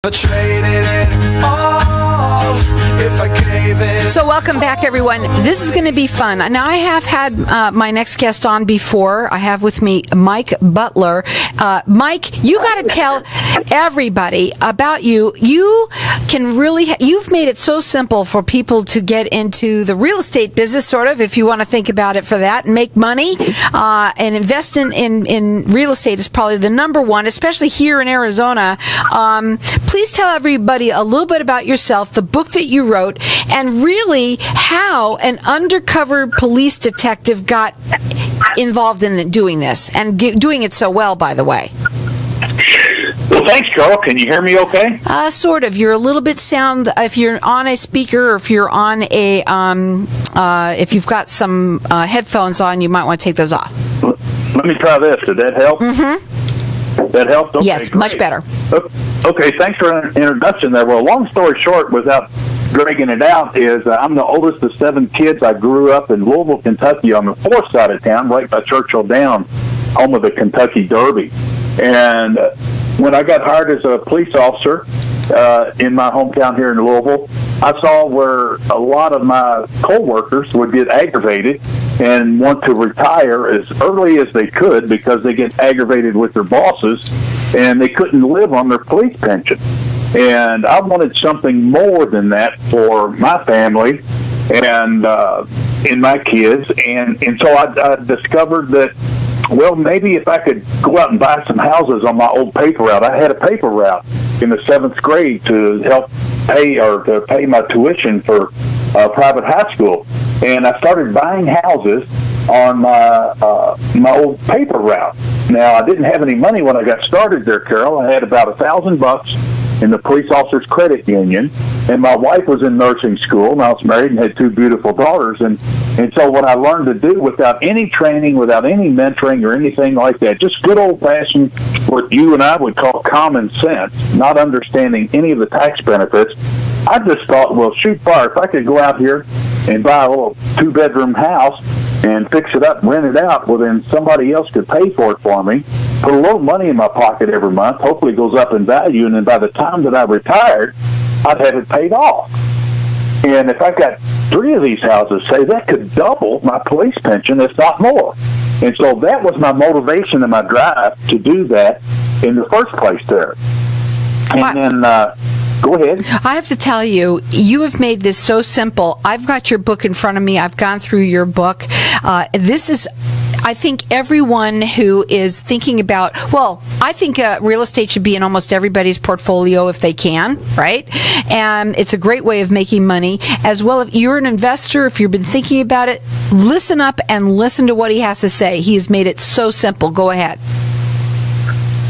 I traded it all if I gave it. So welcome back, everyone. This is going to be fun. Now, I have had my next guest on before. I have with me Mike Butler. Mike, you got to tell everybody about you. You can really, you've made it so simple for people to get into the real estate business, sort of, if you want to think about it for that, and make money. And invest in real estate is probably the number one, especially here in Arizona. Please tell everybody a little bit about yourself, the book that you wrote, and really how an undercover police detective got involved in doing this, and doing it so well, by the way. Well, thanks, Carl. Can you hear me okay? Sort of. You're a little bit sound, if you're on a speaker, or if you're on a, if you've got some headphones on, you might want to take those off. Let me try this. Did that help? Mm-hmm. That helped? Okay, yes, great. Much better. Okay, thanks for an introduction there. Well, long story short, without dragging it out, is I'm the oldest of 7 kids. I grew up in Louisville, Kentucky, on the fourth side of town, right by Churchill Downs, home of the Kentucky Derby. And when I got hired as a police officer in my hometown here in Louisville, I saw where a lot of my co-workers would get aggravated and want to retire as early as they could because they get aggravated with their bosses and they couldn't live on their police pension. And I wanted something more than that for my family and my kids. And so I discovered that, well, maybe if I could go out and buy some houses on my old paper route. I had a paper route in the 7th grade to help pay my tuition for private high school. And I started buying houses on my old paper route. Now, I didn't have any money when I got started there, Carol. I had about $1,000 in the police officers credit union, and my wife was in nursing school, and I was married and had 2 beautiful daughters. And so what I learned to do without any training, without any mentoring or anything like that, just good old-fashioned, what you and I would call common sense, not understanding any of the tax benefits, I just thought, well, shoot fire, if I could go out here and buy a little 2-bedroom house and fix it up and rent it out, well, then somebody else could pay for it for me, put a little money in my pocket every month, hopefully it goes up in value, and then by the time that I retired, I'd have it paid off. And if I got 3 of these houses, say, that could double my police pension, if not more. And so that was my motivation and my drive to do that in the first place there. And then... Go ahead. I have to tell you, you have made this so simple. I've got your book in front of me. I've gone through your book. This is, I think, everyone who is thinking about, well, I think real estate should be in almost everybody's portfolio if they can, right? And it's a great way of making money. As well, if you're an investor, if you've been thinking about it, listen up and listen to what he has to say. He has made it so simple. Go ahead.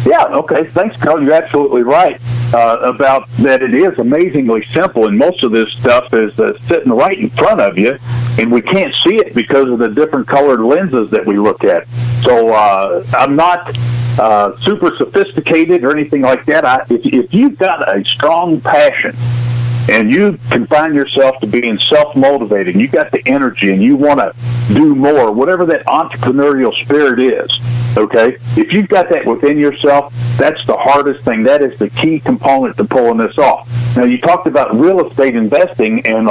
Yeah, okay. Thanks, Carl. You're absolutely right about that. It is amazingly simple, and most of this stuff is sitting right in front of you, and we can't see it because of the different colored lenses that we look at. So I'm not super sophisticated or anything like that. If you've got a strong passion and you confine yourself to being self-motivated, and you got the energy and you want to do more, whatever that entrepreneurial spirit is, okay? If you've got that within yourself, that's the hardest thing. That is the key component to pulling this off. Now, you talked about real estate investing, and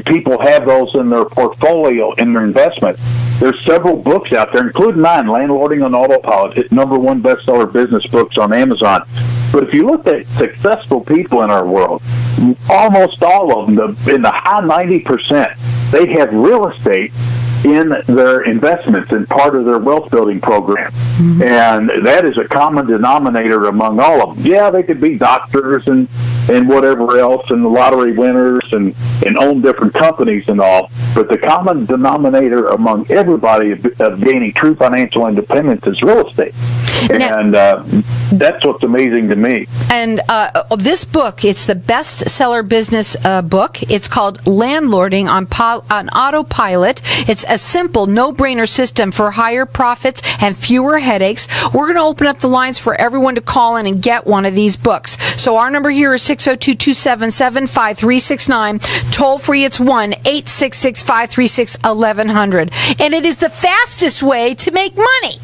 people have those in their portfolio, in their investment. There's several books out there, including mine, Landlording on Autopilot, hit #1 bestseller business books on Amazon. But if you look at successful people in our world, almost all of them, in the high 90%, they have real estate in their investments and part of their wealth building program. Mm-hmm. And that is a common denominator among all of them. Yeah, they could be doctors and whatever else, and lottery winners and own different companies and all. But the common denominator among everybody of gaining true financial independence is real estate. And that's what's amazing to me. And this book, it's the bestseller business book. It's called Landlording on Autopilot. It's a simple, no-brainer system for higher profits and fewer headaches. We're going to open up the lines for everyone to call in and get one of these books. So our number here is 602-277-5369. Toll free, it's 1-866-536-1100. And it is the fastest way to make money.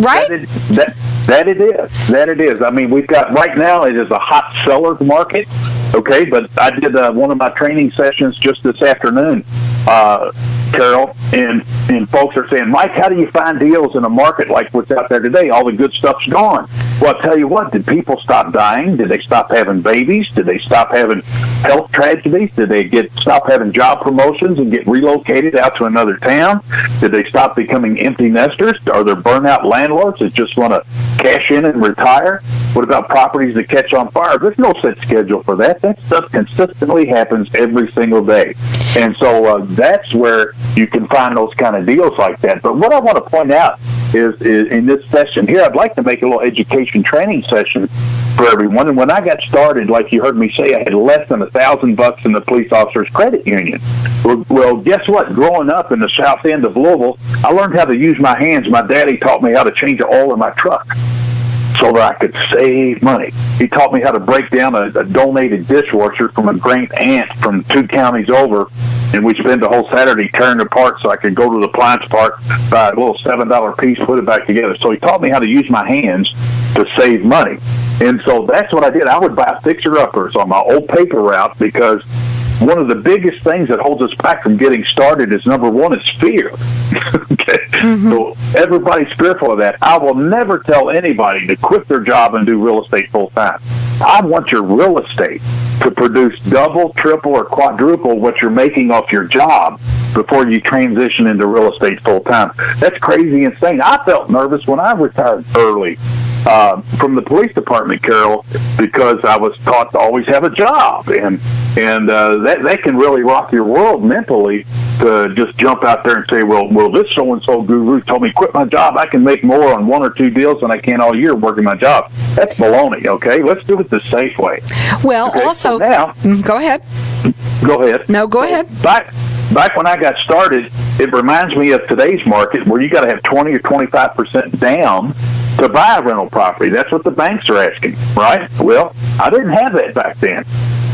Right? That it is. That it is. I mean, we've got right now. It is a hot seller's market. Okay, but I did one of my training sessions just this afternoon, Carol, and folks are saying, Mike, how do you find deals in a market like what's out there today? All the good stuff's gone. Well, I'll tell you what, did people stop dying? Did they stop having babies? Did they stop having health tragedies? Did they stop having job promotions and get relocated out to another town? Did they stop becoming empty nesters? Are there burnout landlords that just want to cash in and retire? What about properties that catch on fire? There's no set schedule for that. That stuff consistently happens every single day. And so that's where you can find those kind of deals like that. But what I want to point out is in this session here, I'd like to make a little education training session for everyone. And when I got started, like you heard me say, I had less than $1,000 in the police officers credit union. Well, guess what? Growing up in the south end of Louisville, I learned how to use my hands. My daddy taught me how to change the oil in my truck so that I could save money. He taught me how to break down a donated dishwasher from a great aunt from 2 counties over, and we spent the whole Saturday tearing it apart so I could go to the appliance park, buy a little $7 piece, put it back together. So he taught me how to use my hands to save money. And so that's what I did. I would buy fixer-uppers on my old paper route because one of the biggest things that holds us back from getting started is, number one, is fear. Okay? Mm-hmm. So everybody's fearful of that. I will never tell anybody to quit their job and do real estate full time. I want your real estate to produce double, triple, or quadruple what you're making off your job before you transition into real estate full time. That's crazy insane. I felt nervous when I retired early from the police department, Carol, because I was taught to always have a job, and that can really rock your world mentally to just jump out there and say, well, this so-and-so guru told me quit my job. I can make more on 1 or 2 deals than I can all year working my job. That's baloney, okay? Let's do it the safe way. Well, okay? also, so now, go ahead. Go ahead. No, go ahead. Back when I got started, it reminds me of today's market where you got to have 20 or 25% down to buy a rental property. That's what the banks are asking, right? Well, I didn't have that back then.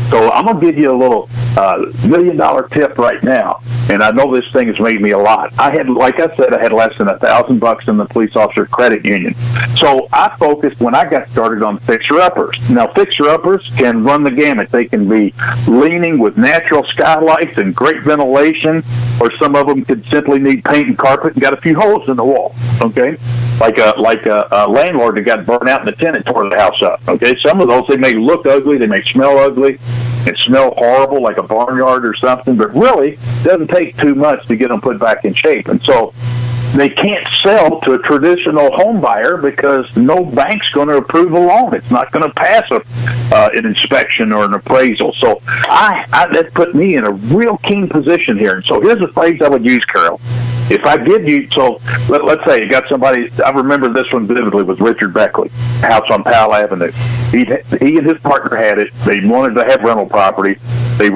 So I'm going to give you a little $1 million tip right now. And I know this thing has made me a lot. Like I said, I had less than $1,000 in the police officer credit union. So I focused when I got started on fixer-uppers. Now, fixer-uppers can run the gamut. They can be leaning with natural skylights and great ventilation, or some of them could simply need paint and carpet and got a few holes in the wall, okay? Like a landlord that got burnt out and the tenant tore the house up, okay? Some of those, they may look ugly, they may smell ugly, and smell horrible like a barnyard or something, but really it doesn't take too much to get them put back in shape. And so they can't sell to a traditional home buyer because no bank's going to approve a loan. It's not going to pass an inspection or an appraisal. So that put me in a real keen position here. And so here's a phrase I would use, Carol. If I give you, so let's say you got somebody, I remember this one vividly with Richard Beckley, house on Powell Avenue. He and his partner had it. They wanted to have rental property. They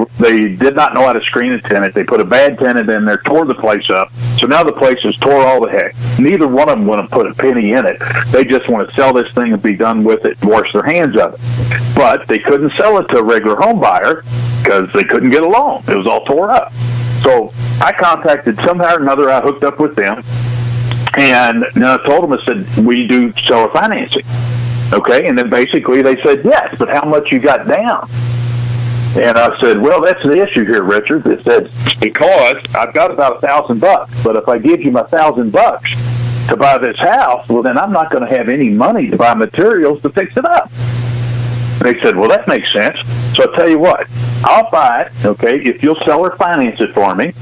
did not know how to screen a tenant. They put a bad tenant in there, tore the place up. So now the place is tore all the heck. Neither one of them want to put a penny in it. They just want to sell this thing and be done with it and wash their hands of it. But they couldn't sell it to a regular home buyer because they couldn't get a loan. It was all tore up. So I contacted somehow or another. I hooked up with them, and I told them, I said, we do seller financing. Okay, and then basically they said, yes, but how much you got down? And I said, well, that's the issue here, Richard. They said, because I've got about $1,000, but if I give you my $1,000 to buy this house, well, then I'm not going to have any money to buy materials to fix it up. They said, well, that makes sense. So I'll tell you what, I'll buy it, okay, if you'll seller finance it for me.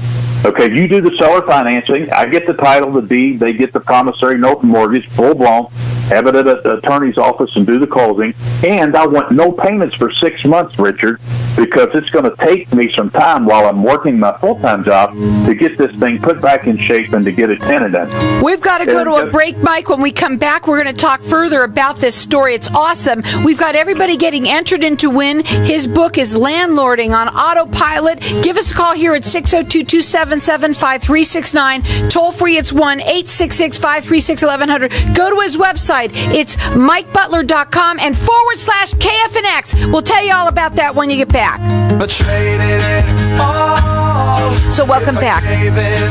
Okay, you do the seller financing, I get the title, the deed, they get the promissory note and mortgage, full blown, have it at an attorney's office and do the closing, and I want no payments for 6 months, Richard, because it's going to take me some time while I'm working my full-time job to get this thing put back in shape and to get a tenant in. We've got to go to a break, Mike. When we come back, we're going to talk further about this story. It's awesome. We've got everybody getting entered in to win. His book is Landlording on Autopilot. Give us a call here at 602-277-5369. Toll free, it's 1-866-536-1100. Go to his website. It's MikeButler.com and /KFNX. We'll tell you all about that when you get back. But traded it all. So welcome back.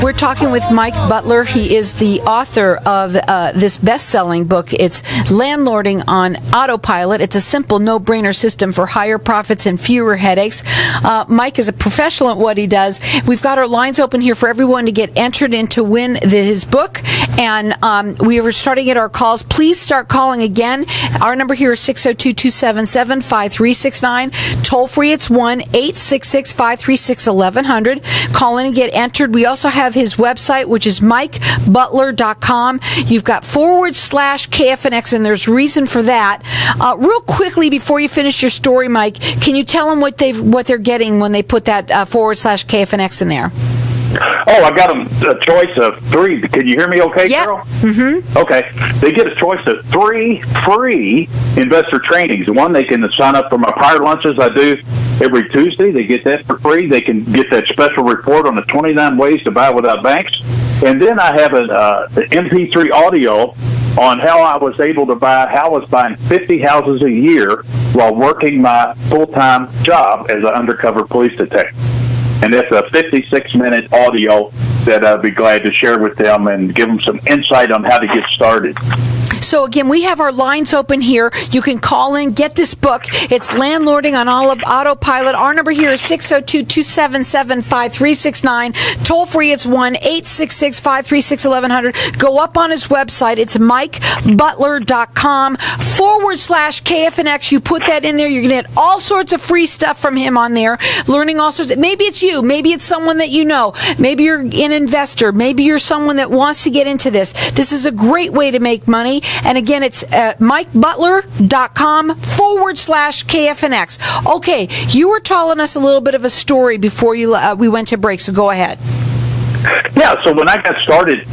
We're talking with Mike Butler. He is the author of this best-selling book. It's Landlording on Autopilot. It's a simple, no-brainer system for higher profits and fewer headaches. Mike is a professional at what he does. We've got our lines open here for everyone to get entered in to win his book, and we are starting at our calls. Please start calling again. Our number here is 602-277-5369. Toll free, it's 1-866-536-1100. Call in and get entered. We also have his website, which is MikeButler.com. You've got /KFNX, and there's reason for that. Real quickly, before you finish your story, Mike, can you tell them what they're getting when they put that /KFNX in there? Oh, I got them a choice of 3. Can you hear me okay, yep. Carol? Mm-hmm. Okay. They get a choice of 3 free investor trainings. One, they can sign up for my prior lunches I do every Tuesday. They get that for free. They can get that special report on the 29 ways to buy without banks. And then I have an MP3 audio on how I was able to how I was buying 50 houses a year while working my full-time job as an undercover police detective. And it's a 56-minute audio that I'd be glad to share with them and give them some insight on how to get started. So, again, we have our lines open here. You can call in, get this book. It's Landlording on Autopilot. Our number here is 602-277-5369. Toll free, it's 1-866-536-1100. Go up on his website. It's MikeButler.com /KFNX. You put that in there. You're going to get all sorts of free stuff from him on there. Learning all sorts. Maybe it's you. Maybe it's someone that you know. Maybe you're an investor. Maybe you're someone that wants to get into this. This is a great way to make money. And again, it's MikeButler.com /KFNX. Okay, you were telling us a little bit of a story before we went to break, so go ahead. Yeah, so when I got started,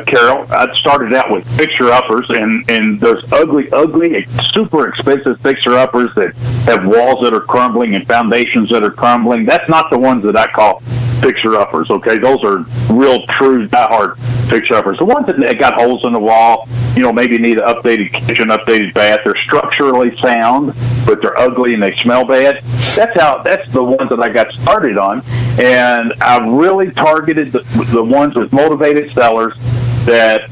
Carol, I started out with fixer-uppers, and those ugly, super expensive fixer-uppers that have walls that are crumbling and foundations that are crumbling. That's not the ones that I call fixer-uppers, okay? Those are real, true, die-hard fixer-uppers. The ones that got holes in the wall, maybe need an updated kitchen, updated bath. They're structurally sound, but they're ugly and they smell bad. That's the ones that I got started on, and I really targeted the ones with motivated sellers that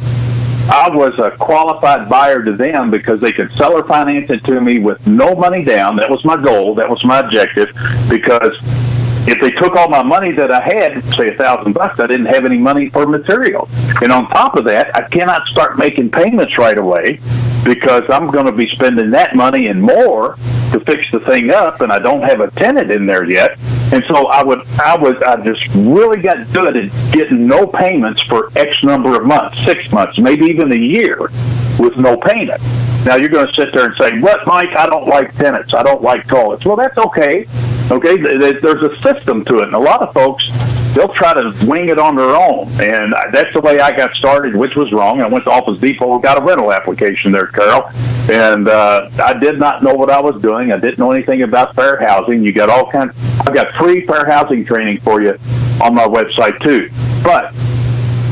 I was a qualified buyer to them because they could seller finance it to me with no money down. That was my goal. That was my objective, because if they took all my money that I had, say $1,000, I didn't have any money for material. And on top of that, I cannot start making payments right away because I'm going to be spending that money and more to fix the thing up, and I don't have a tenant in there yet. And so I just really got good at getting no payments for X number of months, 6 months, maybe even a year with no payment. Now you're going to sit there and say, "What, Mike? I don't like tenants. I don't like toilets." Well, that's okay. Okay, there's a system to it, and a lot of folks, they'll try to wing it on their own, and that's the way I got started, which was wrong. I went to Office Depot and got a rental application there, Carol, and I did not know what I was doing. I didn't know anything about fair housing. You got all kinds. I've got free fair housing training for you on my website too. But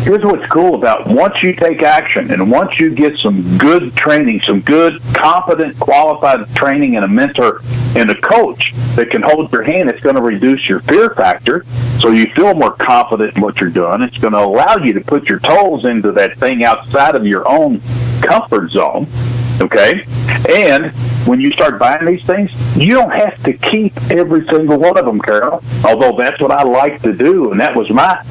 here's what's cool about once you take action and once you get some good training, some good, competent, qualified training and a mentor and a coach that can hold your hand, it's going to reduce your fear factor so you feel more confident in what you're doing. It's going to allow you to put your toes into that thing outside of your own comfort zone. Okay? And when you start buying these things, you don't have to keep every single one of them, Carol, although that's what I like to do, and that was my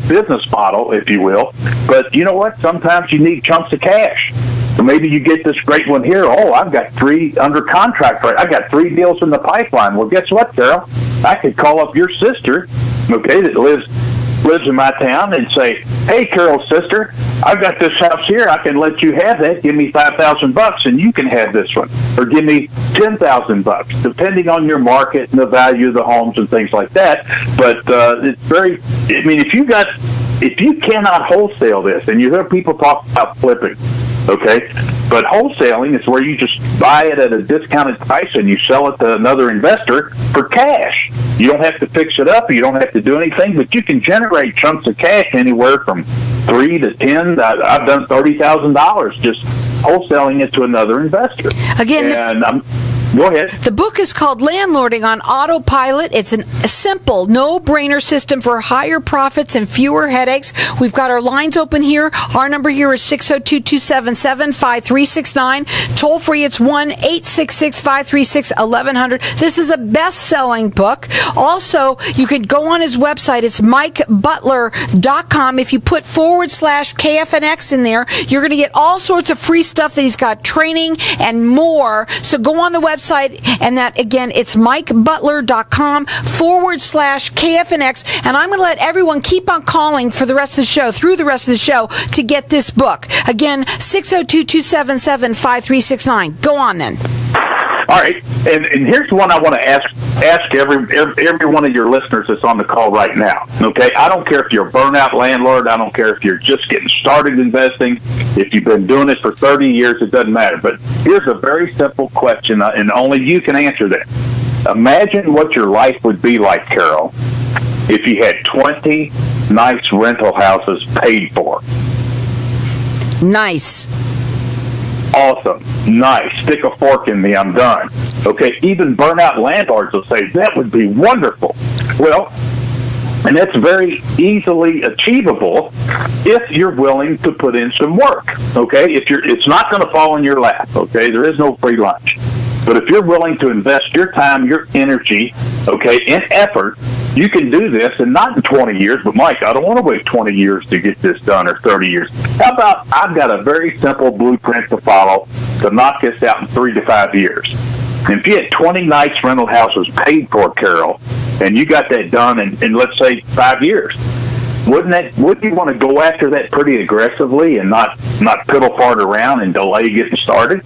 business model, if you will. But you know what? Sometimes you need chunks of cash. So maybe you get this great one here. Oh, I've got 3 under contract. Right? I got 3 deals in the pipeline. Well, guess what, Carol? I could call up your sister, okay, that lives in my town and say, "Hey, Carol's sister, I've got this house here. I can let you have that. Give me $5,000 and you can have this one, or give me $10,000, depending on your market and the value of the homes and things like that." But it's very. I mean, if you cannot wholesale this, and you hear people talk about flipping, okay, but wholesaling is where you just buy it at a discounted price and you sell it to another investor for cash. You don't have to fix it up. You don't have to do anything, but you can generate chunks of cash anywhere from 3 to 10. I've done $30,000 just wholesaling it to another investor. Again, Go ahead. The book is called Landlording on Autopilot. It's a simple, no-brainer system for higher profits and fewer headaches. We've got our lines open here. Our number here is 602-277-5369. Toll free, it's 1-866-536-1100. This is a best-selling book. Also, you can go on his website. It's MikeButler.com. If you put /KFNX in there, you're going to get all sorts of free stuff that he's got, training and more. So go on the website, and that, again, it's MikeButler.com /KFNX. And I'm going to let everyone keep on calling for the rest of the show, through the rest of the show, to get this book. Again, 602-277-5369. Go on then. All right, and here's the one I want to ask every one of your listeners that's on the call right now. Okay, I don't care if you're a burnout landlord. I don't care if you're just getting started investing. If you've been doing this for 30 years, it doesn't matter. But here's a very simple question, and only you can answer that. Imagine what your life would be like, Carol, if you had 20 nice rental houses paid for. Nice. Awesome. Nice. Stick a fork in me. I'm done. Okay. Even burnout landlords will say that would be wonderful. Well, and that's very easily achievable if you're willing to put in some work. Okay. It's not going to fall in your lap. Okay. There is no free lunch. But if you're willing to invest your time, your energy, okay, and effort, you can do this, and not in 20 years, but Mike, I don't want to wait 20 years to get this done, or 30 years. How about I've got a very simple blueprint to follow to knock this out in 3 to 5 years. And if you had 20 nice rental houses paid for, Carol, and you got that done in let's say 5 years, wouldn't you want to go after that pretty aggressively and not piddle fart around and delay getting started?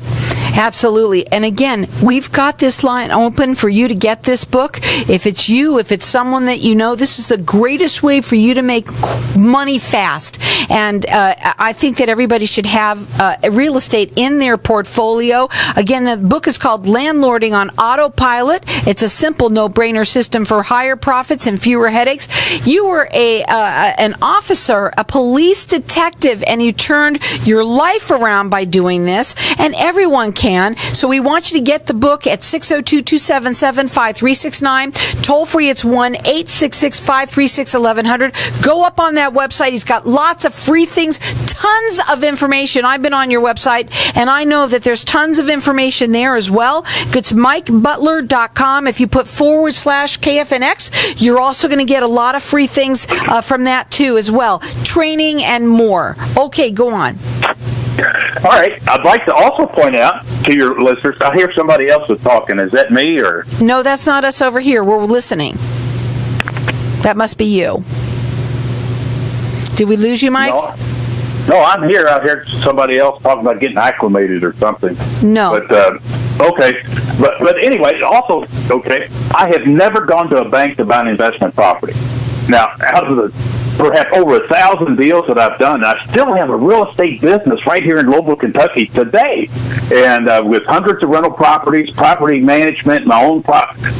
Absolutely. And again, we've got this line open for you to get this book. If it's you, if it's someone that you know, this is the greatest way for you to make money fast. And I think that everybody should have real estate in their portfolio. Again, the book is called Landlording on Autopilot. It's a simple, no-brainer system for higher profits and fewer headaches. You were an officer, a police detective, and you turned your life around by doing this, and everyone can. So we want you to get the book at 602-277-5369. Toll free, it's 1-866-536-1100. Go up on that website. He's got lots of free things, tons of information. I've been on your website, and I know that there's tons of information there as well. It's MikeButler.com. If you put /KFNX, you're also going to get a lot of free things from that too as well. Training and more. Okay, go on. All right. I'd like to also point out to your listeners, I hear somebody else is talking. Is that me or? No, that's not us over here. We're listening. That must be you. Did we lose you, Mike? No, I'm here. I heard somebody else talking about getting acclimated or something. No. But, okay. But anyway, also, okay, I have never gone to a bank to buy an investment property. Now, out of the perhaps over 1,000 deals that I've done, I still have a real estate business right here in Louisville, Kentucky today. And with hundreds of rental properties, property management, my own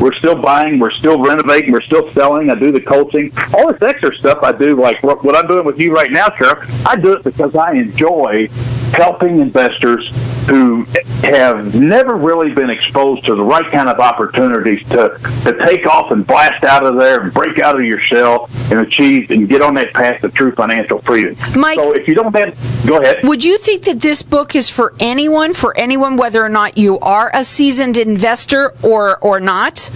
we're still buying, we're still renovating, we're still selling. I do the coaching, all this extra stuff I do, like what I'm doing with you right now, Sheriff. I do it because I enjoy helping investors who have never really been exposed to the right kind of opportunities to take off and blast out of there and break out of your shell and achieve and get on that path to true financial freedom. Mike, so if you don't have, go ahead. Would you think that this book is for anyone, whether or not you are a seasoned investor or not?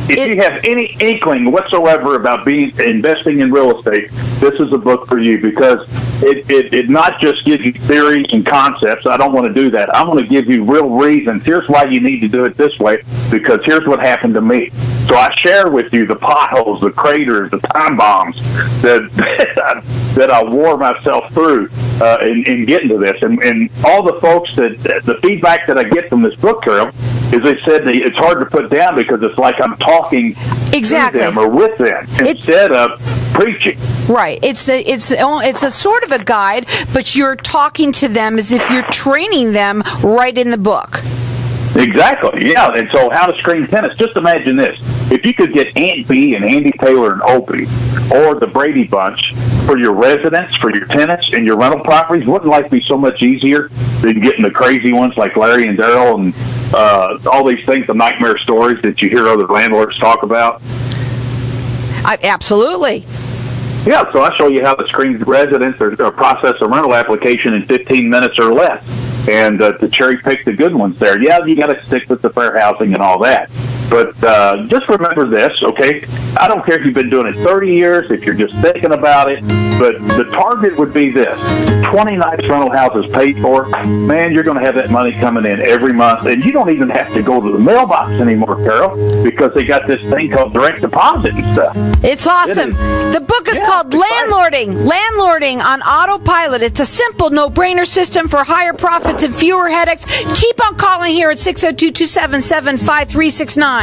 If you have any inkling whatsoever about investing in real estate, this is a book for you, because it not just gives you theories and concepts. I don't want to do that. I want to give you real reasons. Here's why you need to do it this way, because here's what happened to me. So I share with you the potholes, the craters, the time bombs that I wore myself through in getting to this. And all the folks the feedback that I get from this book, Carol, is they said that it's hard to put down because it's like I'm talking to them or with them instead of preaching. Right. It's a sort of a guide, but you're talking to them as if you're training them right in the book. Exactly, yeah. And so how to screen tennis. Just imagine this. if you could get Aunt B and Andy Taylor and Opie or the Brady Bunch for your residents, for your tenants, and your rental properties, wouldn't life be so much easier than getting the crazy ones like Larry and Daryl and all these things, the nightmare stories that you hear other landlords talk about? Absolutely. Yeah, so I'll show you how to screen residents or process a rental application in 15 minutes or less, and to cherry pick the good ones there. Yeah, you got to stick with the fair housing and all that. But just remember this, okay? I don't care if you've been doing it 30 years, if you're just thinking about it, but the target would be this. 20 nice rental houses paid for, man, you're going to have that money coming in every month, and you don't even have to go to the mailbox anymore, Carol, because they got this thing called direct deposit and stuff. It's awesome. The book is called Landlording on Autopilot. It's a simple, no-brainer system for higher profits and fewer headaches. Keep on calling here at 602-277-5369.